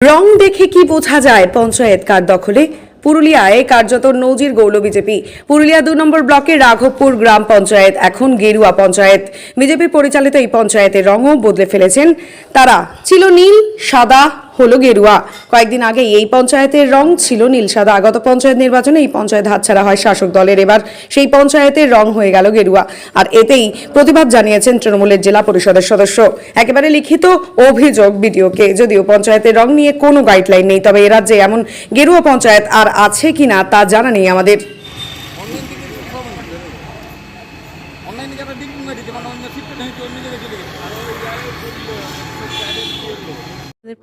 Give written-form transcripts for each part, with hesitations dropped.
রং দেখে কি বোঝা যায় পঞ্চায়েত কার দখলে? পুরুলিয়ায় কার্যত নজির গৌল বিজেপি। পুরুলিয়া 2 নম্বর ব্লকের রাঘবপুর গ্রাম পঞ্চায়েত এখন গেরুয়া পঞ্চায়েত। বিজেপি পরিচালিত এই পঞ্চায়েতের রঙও বদলে ফেলেছেন তারা। ছিল নীল, সাদা, হলো গেরুয়া। কয়েকদিন আগে এই পঞ্চায়েতের রং ছিল নীল সাদা। আগত পঞ্চায়েত নির্বাচনে এই পঞ্চায়েত হাতছাড়া হয় শাসক দলের। এবার সেই পঞ্চায়েতের রং হয়ে গেল গেরুয়া। আর এতেই প্রতিবাদ জানিয়েছেন তৃণমূলের জেলা পরিষদের সদস্য। একেবারে লিখিত অভিযোগ বিডিওকে। যদিও পঞ্চায়েতের রং নিয়ে কোনো গাইডলাইন নেই, তবে এ রাজ্যে এমন গেরুয়া পঞ্চায়েত আর আছে কিনা তা জানা নেই আমাদের।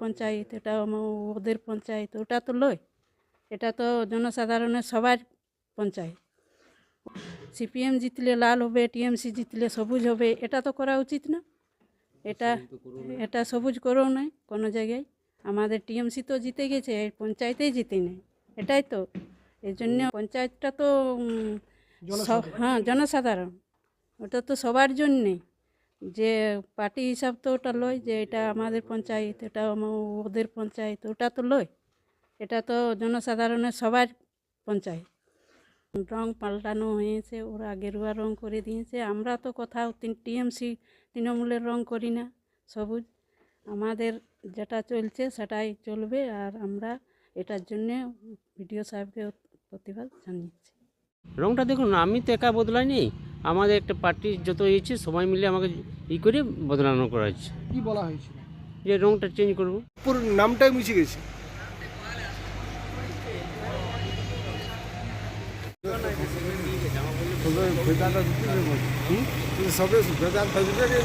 পঞ্চায়েত এটা ওদের পঞ্চায়েত, ওটা তো লয়, এটা তো জনসাধারণের সবার পঞ্চায়েত। সিপিএম জিতলে লাল হবে, টিএমসি জিতলে সবুজ হবে, এটা তো করা উচিত না। এটা সবুজ করেও নাই কোনো জায়গায়। আমাদের টিএমসি তো জিতে গেছে, এই পঞ্চায়েতেই জিতে নেই, এটাই তো। এই জন্য পঞ্চায়েতটা তো হ্যাঁ জনসাধারণ, ওটা তো সবার জন্যে। যে পার্টি হিসাব তো ওটা লয় যে এটা আমাদের পঞ্চায়েত, এটা ওদের পঞ্চায়েত, ওটা তো লয়, এটা তো জনসাধারণের সবার পঞ্চায়েত। রং পাল্টানো হয়েছে, ওরা গেরুয়া রং করে দিয়েছে। আমরা তো কোথাও টিএমসি তৃণমূলের রং করি না, সবুজ। আমাদের যেটা চলছে সেটাই চলবে, আর আমরা এটার জন্যে বিডিও সাহেবকে প্রতিবাদ জানিয়েছি। রংটা দেখুন, আমি তো একা বদলাইনি, আমাদের একটা পার্টি যত হয়েছে সবাই মিলে আমাকে করে বদলানো করা হচ্ছে। কি বলা হয়েছিল? যে রংটা চেঞ্জ করবো। পুরো নামটাই মুছে গেছে। সবে বেদান্ত থাকবে